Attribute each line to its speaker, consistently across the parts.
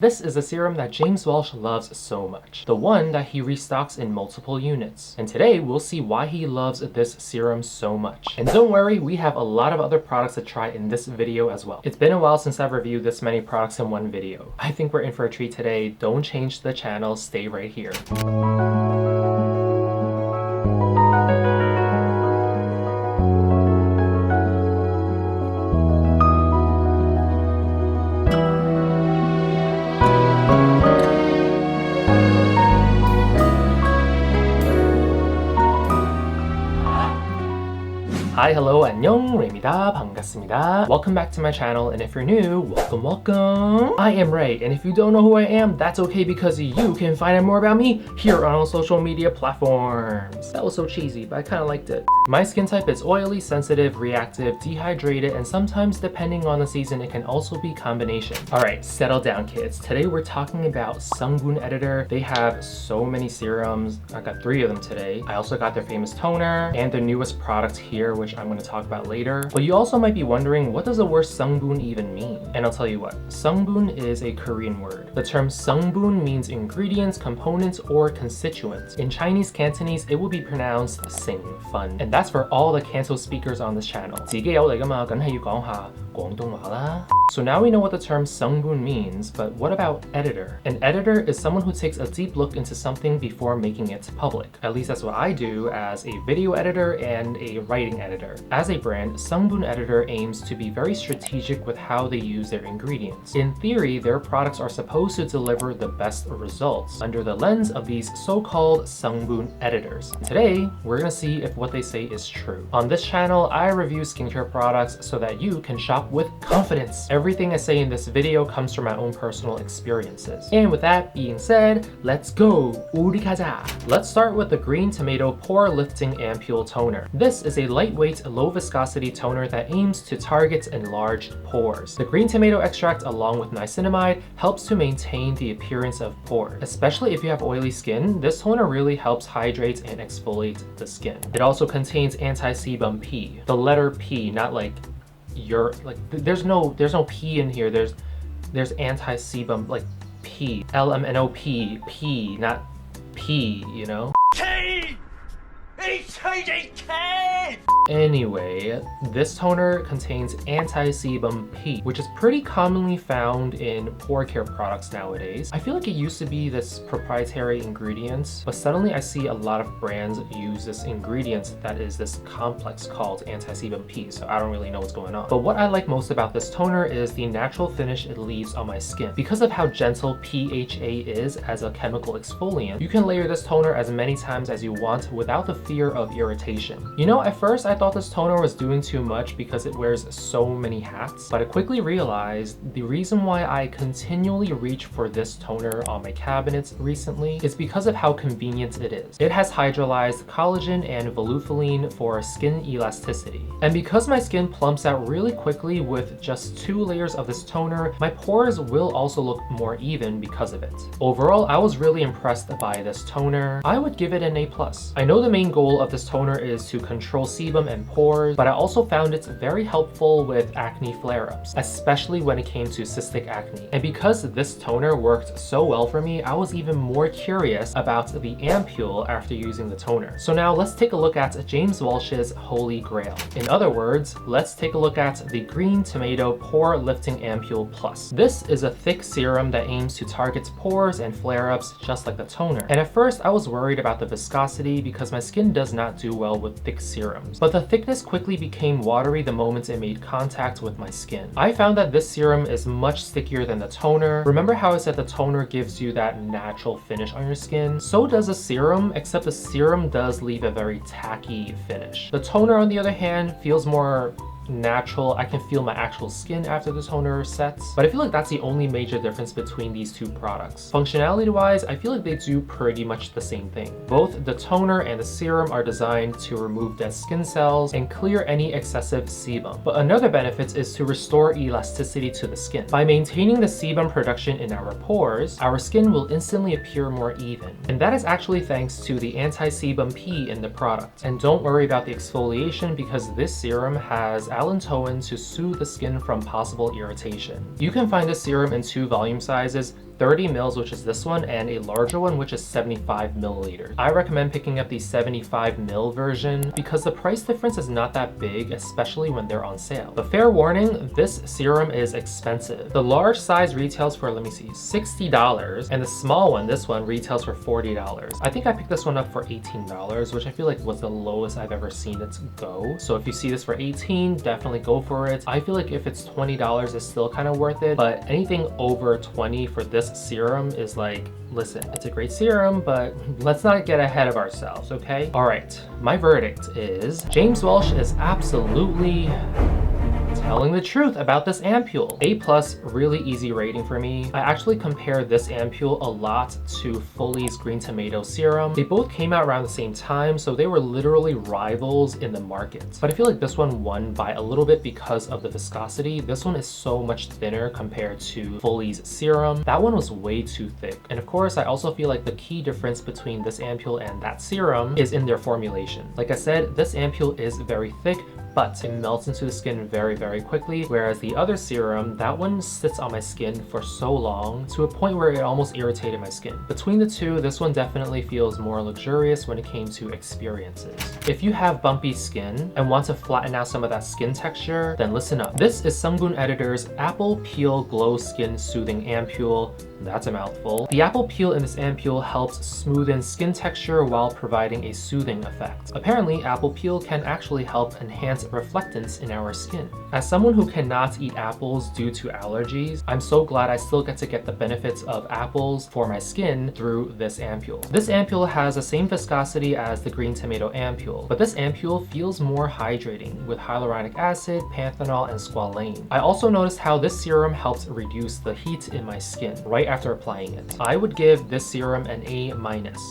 Speaker 1: This is a serum that James Welsh loves so much, the one that he restocks in multiple units. And today we'll see why he loves this serum so much. And don't worry, we have a lot of other products to try in this video as well. It's been a while since I've reviewed this many products in one video. I think we're in for a treat today. Don't change the channel, stay right here. Hi, hello, 안녕, Ray입니다. 반갑습니다. Welcome back to my channel, and if you're new, welcome. I am Ray, and if you don't know who I am, that's okay because you can find out more about me here on all social media platforms. That was so cheesy, but I kind of liked it. My skin type is oily, sensitive, reactive, dehydrated, and sometimes, depending on the season, it can also be combination. Alright, settle down, kids. Today we're talking about SUNGBOON Editor. They have so many serums. I got 3 of them today. I also got their famous toner and their newest product here, which I'm going to talk about later. But you also might be wondering, what does the word SUNGBOON even mean? And I'll tell you what, SUNGBOON is a Korean word. The term SUNGBOON means ingredients, components, or constituents. In Chinese Cantonese, it will be pronounced sing, fun. And that's for all the Canto speakers on this channel. So now we know what the term SUNGBOON means, but what about editor? An editor is someone who takes a deep look into something before making it public. At least that's what I do as a video editor and a writing editor. As a brand, SUNGBOON Editor aims to be very strategic with how they use their ingredients. In theory, their products are supposed to deliver the best results under the lens of these so-called SUNGBOON editors. Today, we're gonna see if what they say is true. On this channel, I review skincare products so that you can shop with confidence. Everything I say in this video comes from my own personal experiences. And with that being said, let's go! 우리 가자! Let's start with the Green Tomato Pore Lifting Ampoule Toner. This is a lightweight, low viscosity toner that aims to target enlarged pores. The green tomato extract, along with niacinamide, helps to maintain the appearance of pores. Especially if you have oily skin, this toner really helps hydrate and exfoliate the skin. It also contains anti-sebum P. The letter P, not like there's no P in here. There's anti-sebum, like P. LMNOP, P, not P, you know? Anyway, this toner contains anti-sebum P, which is pretty commonly found in pore care products nowadays. I feel like it used to be this proprietary ingredient, but suddenly I see a lot of brands use this ingredient that is this complex called anti-sebum P, so I don't really know what's going on. But what I like most about this toner is the natural finish it leaves on my skin. Because of how gentle PHA is as a chemical exfoliant, you can layer this toner as many times as you want without the fear of irritation. You know, at first I thought this toner was doing too much because it wears so many hats, but I quickly realized the reason why I continually reach for this toner on my cabinets recently is because of how convenient it is. It has hydrolyzed collagen and volufiline for skin elasticity. And because my skin plumps out really quickly with just 2 layers of this toner, my pores will also look more even because of it. Overall, I was really impressed by this toner. I would give it an A+. I know the main goal of this toner is to control sebum and pores, but I also found it very helpful with acne flare-ups, especially when it came to cystic acne. And because this toner worked so well for me, I was even more curious about the ampoule after using the toner. So now let's take a look at James Welsh's Holy Grail. In other words, let's take a look at the Green Tomato Pore Lifting Ampoule Plus. This is a thick serum that aims to target pores and flare-ups just like the toner. And at first I was worried about the viscosity because my skin does not do well with thick serums. But the thickness quickly became watery the moment it made contact with my skin. I found that this serum is much stickier than the toner. Remember how I said the toner gives you that natural finish on your skin? So does the serum, except the serum does leave a very tacky finish. The toner, on the other hand, feels more natural. I can feel my actual skin after the toner sets, but I feel like that's the only major difference between these 2 products. Functionality wise, I feel like they do pretty much the same thing. Both the toner and the serum are designed to remove dead skin cells and clear any excessive sebum. But another benefit is to restore elasticity to the skin. By maintaining the sebum production in our pores, our skin will instantly appear more even. And that is actually thanks to the anti-sebum P in the product. And don't worry about the exfoliation because this serum has allantoin to soothe the skin from possible irritation. You can find this serum in 2 volume sizes, 30 mils, which is this one, and a larger one, which is 75 milliliters. I recommend picking up the 75 mil version because the price difference is not that big, especially when they're on sale. But fair warning, this serum is expensive. The large size retails for, let me see, $60, and the small one, this one, retails for $40. I think I picked this one up for $18, which I feel like was the lowest I've ever seen it go. So if you see this for $18, definitely go for it. I feel like if it's $20, it's still kind of worth it, but anything over $20 for this serum is like, listen, it's a great serum, but let's not get ahead of ourselves, okay? All right, my verdict is James Welsh is absolutely telling the truth about this ampoule. A+, really easy rating for me. I actually compare this ampoule a lot to Fully's Green Tomato Serum. They both came out around the same time, so they were literally rivals in the market. But I feel like this one won by a little bit because of the viscosity. This one is so much thinner compared to Fully's serum. That one was way too thick. And of course, I also feel like the key difference between this ampoule and that serum is in their formulation. Like I said, this ampoule is very thick, but it melts into the skin very, very quickly, whereas the other serum, that one sits on my skin for so long to a point where it almost irritated my skin. Between the two, this one definitely feels more luxurious when it came to experiences. If you have bumpy skin and want to flatten out some of that skin texture, then listen up. This is SUNGBOON Editor's Apple Peel Glow Skin Soothing Ampoule. That's a mouthful. The apple peel in this ampoule helps smoothen skin texture while providing a soothing effect. Apparently, apple peel can actually help enhance reflectance in our skin. As someone who cannot eat apples due to allergies, I'm so glad I still get to get the benefits of apples for my skin through this ampoule. This ampoule has the same viscosity as the Green Tomato ampoule, but this ampoule feels more hydrating with hyaluronic acid, panthenol, and squalane. I also noticed how this serum helps reduce the heat in my skin right after applying it. I would give this serum an A-.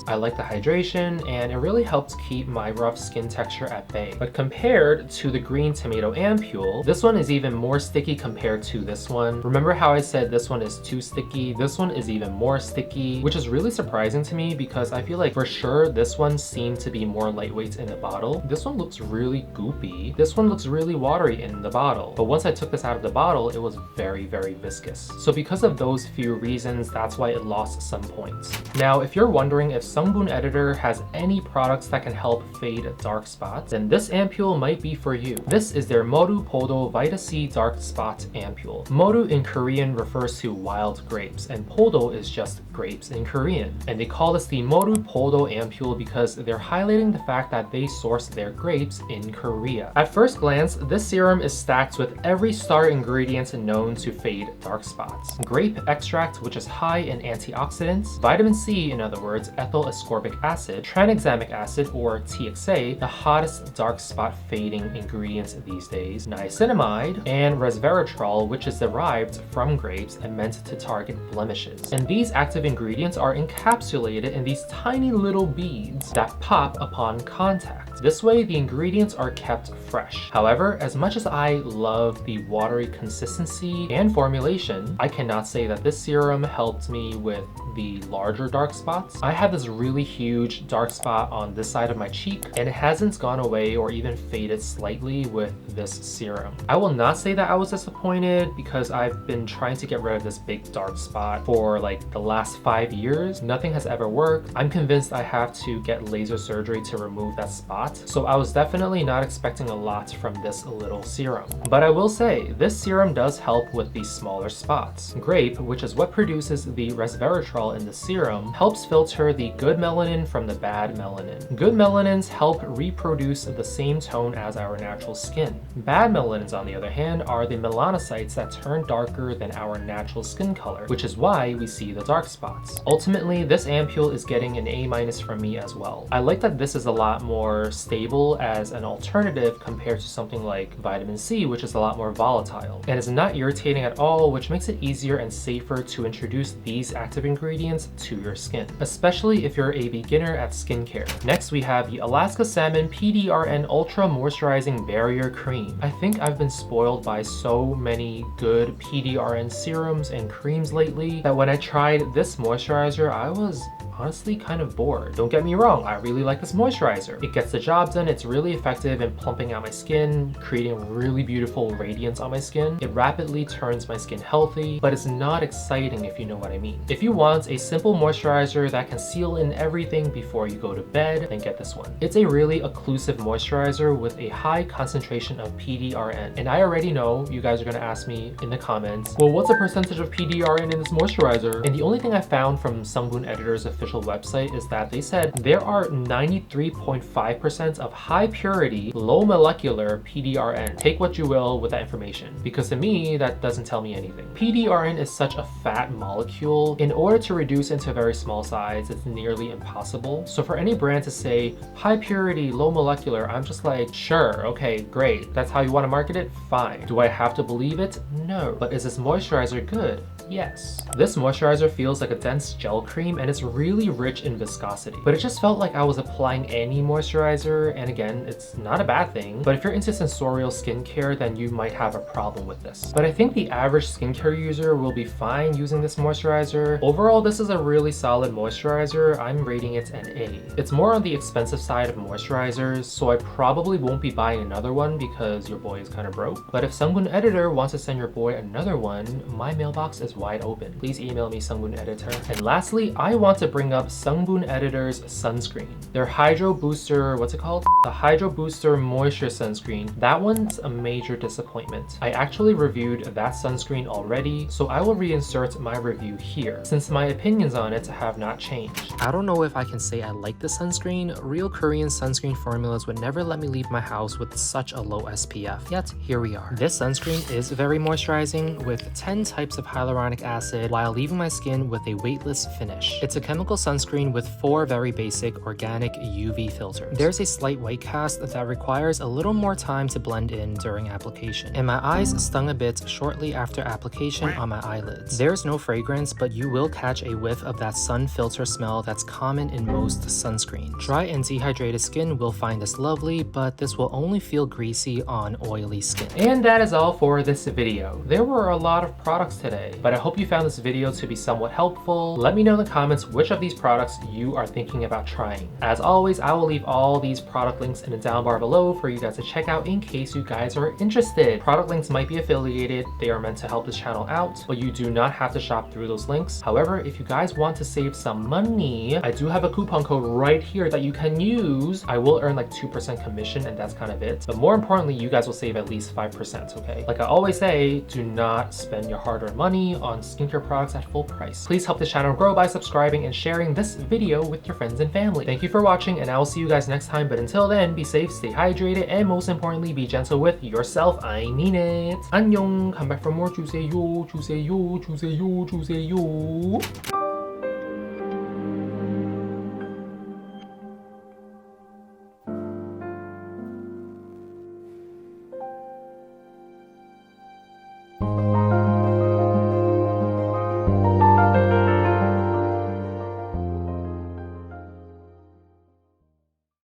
Speaker 1: I like the hydration, and it really helps keep my rough skin texture at bay. But compared to the Green Tomato ampoule, this one is even more sticky compared to this one. Remember how I said this one is too sticky? This one is even more sticky, which is really surprising to me because I feel like for sure this one seemed to be more lightweight in the bottle. This one looks really goopy. This one looks really watery in the bottle. But once I took this out of the bottle, it was very, very viscous. So because of those few reasons, that's why it lost some points. Now, if you're wondering if SUNGBOON Editor has any products that can help fade dark spots, then this ampoule might be for you. This is their Meoru Podo Vita C Dark Spot Ampoule. Meoru in Korean refers to wild grapes, and Podo is just grapes in Korean. And they call this the Meoru Podo Ampoule because they're highlighting the fact that they source their grapes in Korea. At first glance, this serum is stacked with every star ingredient known to fade dark spots. Grape extract, which is high in antioxidants, vitamin C, in other words, ethyl ascorbic acid, tranexamic acid, or TXA, the hottest dark spot fading ingredients these days, niacinamide, and resveratrol, which is derived from grapes and meant to target blemishes. And these active ingredients are encapsulated in these tiny little beads that pop upon contact. This way, the ingredients are kept fresh. However, as much as I love the watery consistency and formulation, I cannot say that this serum helped me with the larger dark spots. I have this really huge dark spot on this side of my cheek, and it hasn't gone away or even faded slightly with this serum. I will not say that I was disappointed because I've been trying to get rid of this big dark spot for like the last 5 years. Nothing has ever worked. I'm convinced I have to get laser surgery to remove that spot. So I was definitely not expecting a lot from this little serum. But I will say, this serum does help with these smaller spots. Grape, which is what produces the resveratrol in the serum, helps filter the good melanin from the bad melanin. Good melanins help reproduce the same tone as our natural skin. Bad melanins, on the other hand, are the melanocytes that turn darker than our natural skin color, which is why we see the dark spots. Ultimately, this ampoule is getting an A- from me as well. I like that this is a lot more stable as an alternative compared to something like vitamin C, which is a lot more volatile, and is not irritating at all, which makes it easier and safer to introduce these active ingredients to your skin, especially if you're a beginner at skincare. Next, we have the Alaska Salmon PDRN Ultra Moisturizing Barrier Cream. I think I've been spoiled by so many good PDRN serums and creams lately that when I tried this moisturizer, I was honestly kind of bored. Don't get me wrong, I really like this moisturizer. It gets the job done, it's really effective in plumping out my skin, creating really beautiful radiance on my skin. It rapidly turns my skin healthy, but it's not exciting if you know what I mean. If you want a simple moisturizer that can seal in everything before you go to bed, then get this one. It's a really occlusive moisturizer with a high concentration of PDRN. And I already know you guys are gonna ask me in the comments, well, what's the percentage of PDRN in this moisturizer? And the only thing I found from SUNGBOON Editor's official website is that they said there are 93.5% of high purity, low molecular PDRN. Take what you will with that information, because to me, that doesn't tell me anything. PDRN is such a fat molecule. In order to reduce into a very small size, it's nearly impossible. So for any brand to say high purity, low molecular, I'm just like, sure, okay, great. That's how you want to market it? Fine. Do I have to believe it? No. But is this moisturizer good? Yes. This moisturizer feels like a dense gel cream and it's really rich in viscosity. But it just felt like I was applying any moisturizer, and again, it's not a bad thing, but if you're into sensorial skincare, then you might have a problem with this. But I think the average skincare user will be fine using this moisturizer. Overall, this is a really solid moisturizer. I'm rating it an A. It's more on the expensive side of moisturizers, so I probably won't be buying another one because your boy is kind of broke. But if SUNGBOON Editor wants to send your boy another one, my mailbox is wide open. Please email me, SUNGBOON Editor. And lastly, I want to bring up SUNGBOON Editor's sunscreen. Their Hydro Booster, what's it called? The Hydro Booster Moisture Sunscreen. That one's a major disappointment. I actually reviewed that sunscreen already, so I will reinsert my review here, since my opinions on it have not changed. I don't know if I can say I like the sunscreen. Real Korean sunscreen formulas would never let me leave my house with such a low SPF, yet here we are. This sunscreen is very moisturizing with 10 types of hyaluronic acid while leaving my skin with a weightless finish. It's a chemical sunscreen with 4 very basic organic UV filters. There's a slight white cast that requires a little more time to blend in during application, and my eyes stung a bit shortly after application on my eyelids. There's no fragrance, but you will catch a whiff of that sun filter smell that's common in most sunscreens. Dry and dehydrated skin will find this lovely, but this will only feel greasy on oily skin. And that is all for this video. There were a lot of products today, but I hope you found this video to be somewhat helpful. Let me know in the comments which of these products you are thinking about trying. As always, I will leave all these product links in the down bar below for you guys to check out in case you guys are interested. Product links might be affiliated. They are meant to help this channel out, but you do not have to shop through those links. However, if you guys want to save some money, I do have a coupon code right here that you can use. I will earn like 2% commission, and that's kind of it. But more importantly, you guys will save at least 5%, okay? Like I always say, do not spend your hard-earned money on skincare products at full price. Please help this channel grow by subscribing and sharing this video with your friends and family. Thank you for watching, and I will see you guys next time. But until then, be safe, stay hydrated, and most importantly, be gentle with yourself. I mean it. 안녕. Come back for more. 주세요, 주세요, 주세요, 주세요.